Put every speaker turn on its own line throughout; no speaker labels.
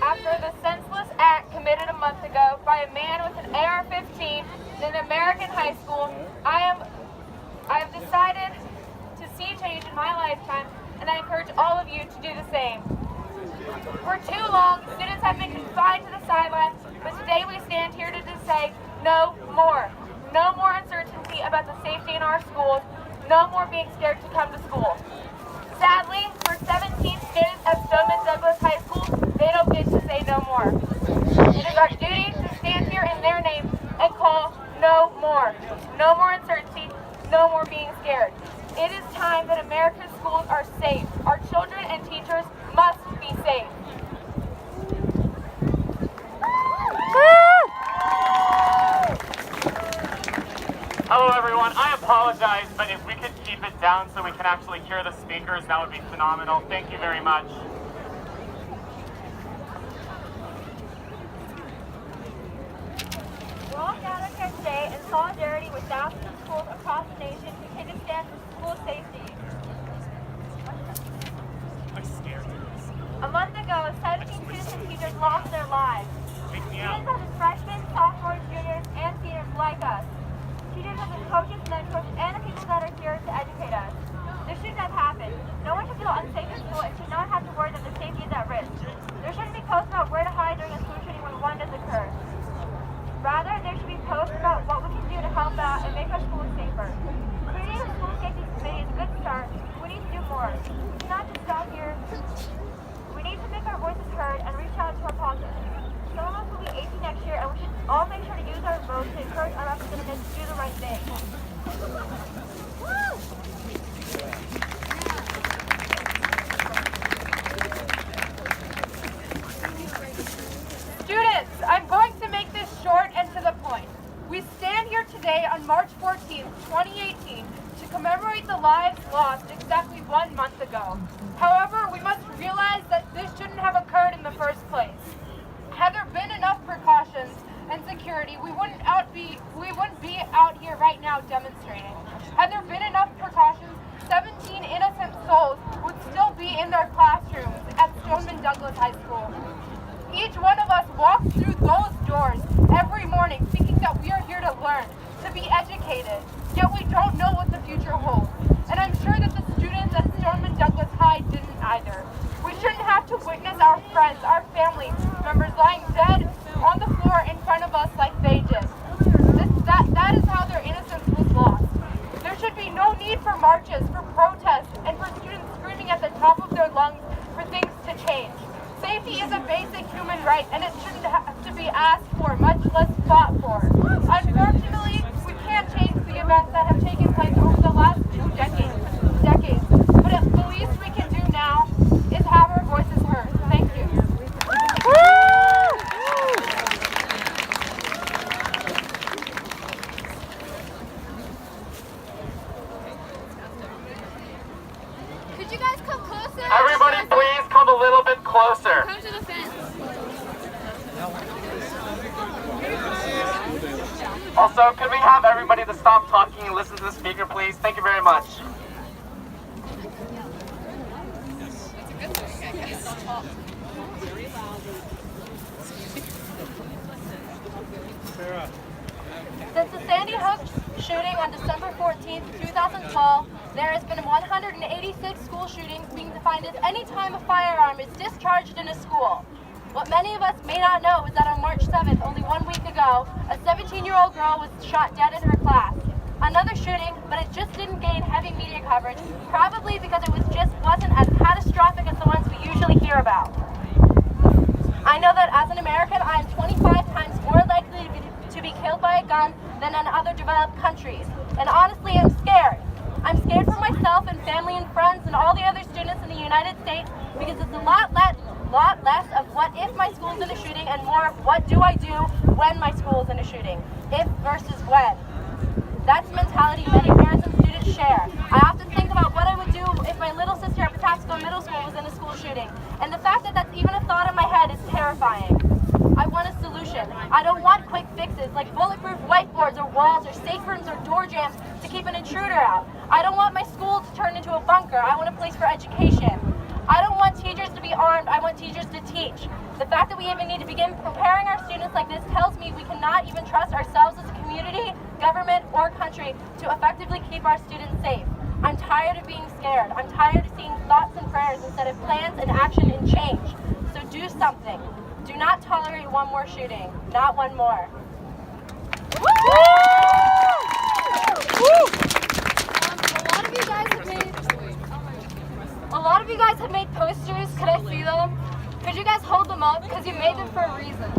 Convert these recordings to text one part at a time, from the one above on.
after the senseless act committed a month ago by a man with an AR-15 in an American high school, I have decided to see change in my lifetime, and I encourage all of you to do the same. For too long, students have been confined to the sidelines, but today we stand here to just say no more. No more uncertainty about the safety in our schools. No more being scared to come to school. Sadly, for 17 students at Stoneman Douglas High School, they don't get to say no more. It is our duty to stand here in their name and call no more. No more uncertainty, no more being scared. It is time that America's schools are safe. Our children and teachers must be safe.
Hello everyone, I apologize, but if we could keep it down so we can actually hear the speakers, that would be phenomenal. Thank you very much.
We're all gathered here today in solidarity with thousands of schools across the nation who take a stand for school safety.
I'm scared.
A month ago, 17 students and teachers lost their lives. Students such as freshmen, sophomores, juniors, and seniors like us. Teachers such as coaches, mentors, and the people that are here to educate us. This shouldn't have happened. No one should feel unsafe in school and should not have to worry that their safety is at risk. There shouldn't be posts about where to hide during a school shooting when one does occur. Rather, there should be posts about what we can do to help out and make our schools safer. Creating a school safety committee is a good start. We need to do more. We cannot just stop here. We need to make our voices heard and reach out to our politicians. Some of us will be 18 next year, and we should all make sure to use our vote to encourage our representatives to do the right thing. Students, I'm going to make this short and to the point. We stand here today on March 14th, 2018, to commemorate the lives lost exactly 1 month ago. However, we must realize that this shouldn't have occurred in the first place. Had there been enough precautions and security, we wouldn't be out here right now demonstrating. Had there been enough precautions, 17 innocent souls would still be in their classrooms at Stoneman Douglas High School. Each one of us walks through those doors every morning thinking that we are here to learn, to be educated, yet we don't know what the future holds. And I'm sure that the students at Stoneman Douglas High didn't either. We shouldn't have to witness our friends, our family members lying dead on the floor in front of us like they did. That is how their innocence was lost. There should be no need for marches, for protests, and for students screaming at the top of their lungs for things to change. Safety is a basic human right, and it shouldn't have to be asked for, much less fought for. Unfortunately, we can't change the events that have taken place over the last 2 decades. But the least we can do now is have our voices heard. Thank you.
Could you guys come closer?
Everybody please come a little bit closer.
Come to the fence.
Also, could we have everybody to stop talking and listen to the speaker, please? Thank you very much.
Since the Sandy Hook shooting on December 14th, 2012, there has been 186 school shootings being defined as any time a firearm is discharged in a school. What many of us may not know is that on March 7th, only 1 week ago, a 17-year-old girl was shot dead in her class. Another shooting, but it just didn't gain heavy media coverage, probably because it wasn't as catastrophic as the ones we usually hear about. I know that as an American, I am 25 times more likely to be killed by a gun than in other developed countries. And honestly, I'm scared. I'm scared for myself and family and friends and all the other students in the United States because it's a lot less of what if my school's in a shooting and more of what do I do when my school is in a shooting. If versus when. That's the mentality many parents and students share. I often think about what I would do if my little sister at Patapsco Middle School was in a school shooting. And the fact that that's even a thought in my head is terrifying. I want a solution. I don't want quick fixes like bulletproof whiteboards or walls or safe rooms or door jams to keep an intruder out. I don't want my school to turn into a bunker. I want a place for education. I don't want teachers to be armed. I want teachers to teach.
The fact that we even need to begin preparing our students like this tells me we cannot even trust ourselves as a community, government, or country to effectively keep our students safe. I'm tired of being scared. I'm tired of seeing thoughts and prayers instead of plans and action and change. So do something. Do not tolerate one more shooting. Not one more. A lot of you guys have made posters. Could I see them? Could you guys hold them up? Because you made them for a reason.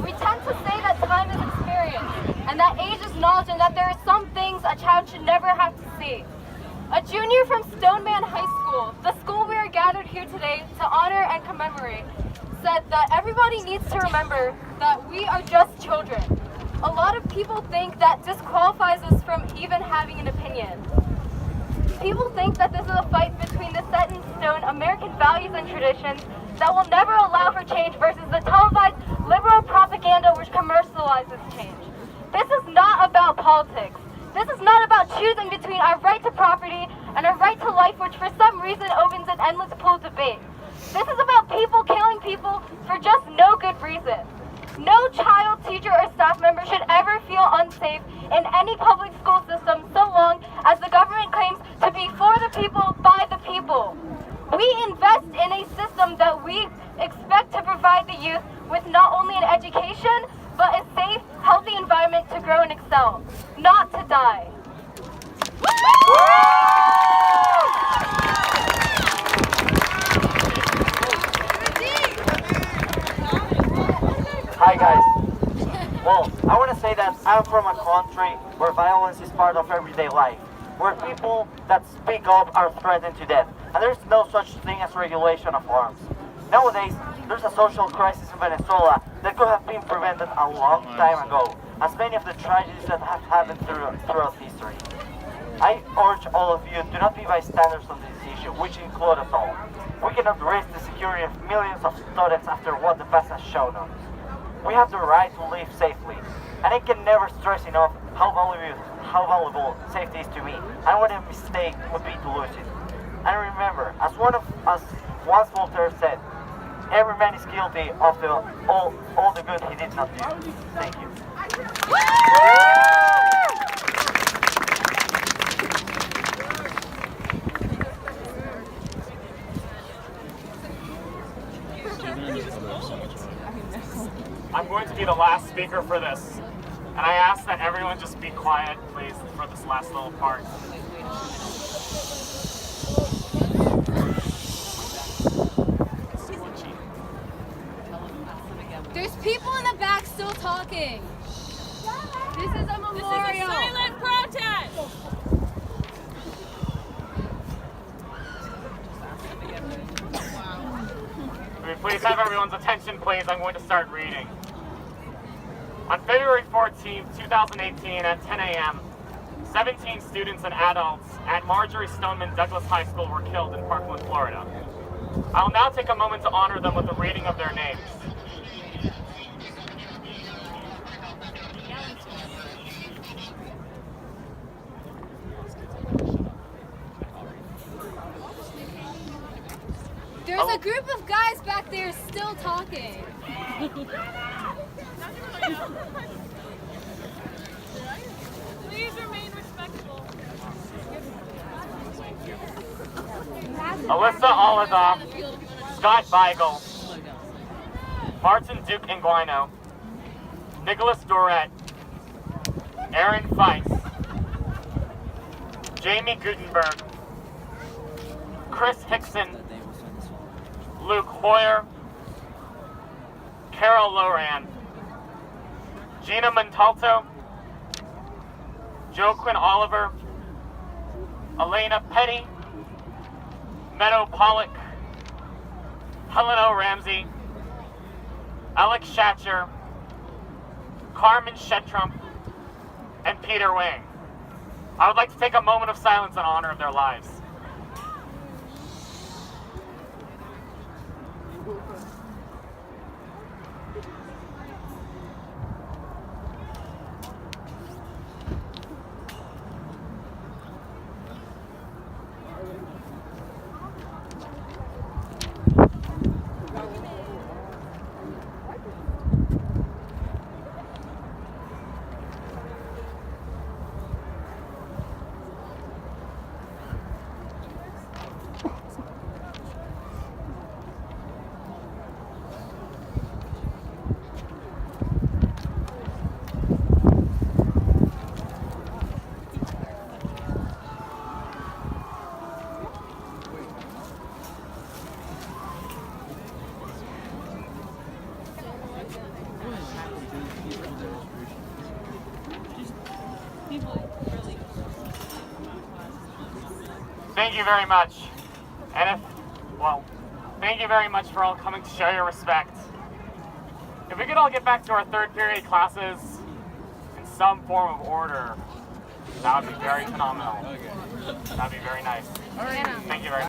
We tend to say that time is experience, and that age is knowledge, and that there are some things a child should never have to see. A junior from Stoneman High School, the school we are gathered here today to honor and commemorate, said that everybody needs to remember that we are just children. A lot of people think that disqualifies us from even having an opinion. People think that this is a fight between the set in stone American values and traditions that will never allow for change versus the televised liberal propaganda which commercializes change. This is not about politics. This is not about choosing between our right to property and our right to life, which for some reason opens an endless pool of debate. This is about people killing people for just no good reason. No child, teacher, or staff member should ever feel unsafe in any public school system so long as the government claims to be for the people, by the people. We invest in a system that we expect to provide the youth with not only an education, but a safe, healthy environment to grow and excel, not to die.
Hi guys. Well, I want to say that I'm from a country where violence is part of everyday life, where people that speak up are threatened to death, and there's no such thing as regulation of arms. Nowadays, there's a social crisis in Venezuela that could have been prevented a long time ago, as many of the tragedies that have happened throughout history. I urge all of you to not be bystanders on this issue, which include us all. We cannot risk the security of millions of students after what the past has shown us. We have the right to live safely, and I can never stress enough how valuable safety is to me, and what a mistake would be to lose it. And remember, as once Voltaire said, every man is guilty of all the good he did not do. Thank you.
I'm going to be the last speaker for this, and I ask that everyone just be quiet, please, for this last little part.
There's people in the back still talking. This is a memorial. This is a silent protest.
Please have everyone's attention, please. I'm going to start reading. On February 14, 2018 at 10 a.m., 17 students and adults at Marjorie Stoneman Douglas High School were killed in Parkland, Florida. I will now take a moment to honor them with a reading of their names.
There's a group of guys back there still talking. Please remain respectful.
Alyssa Olidoff, Scott Beigel, Martin Duke Anguino, Nicholas Dorette, Aaron Feist, Jamie Gutenberg, Chris Hickson, Luke Hoyer, Carol Loran, Gina Montalto, Joe Quinn Oliver, Elena Petty, Meadow Pollock, Helen O. Ramsey, Alex Schatcher, Carmen Shettrump, and Peter Wang. I would like to take a moment of silence in honor of their lives. Thank you very much. And thank you very much for all coming to show your respect. If we could all get back to our third period classes in some form of order, that would be very phenomenal. That'd be very nice. Thank you very much.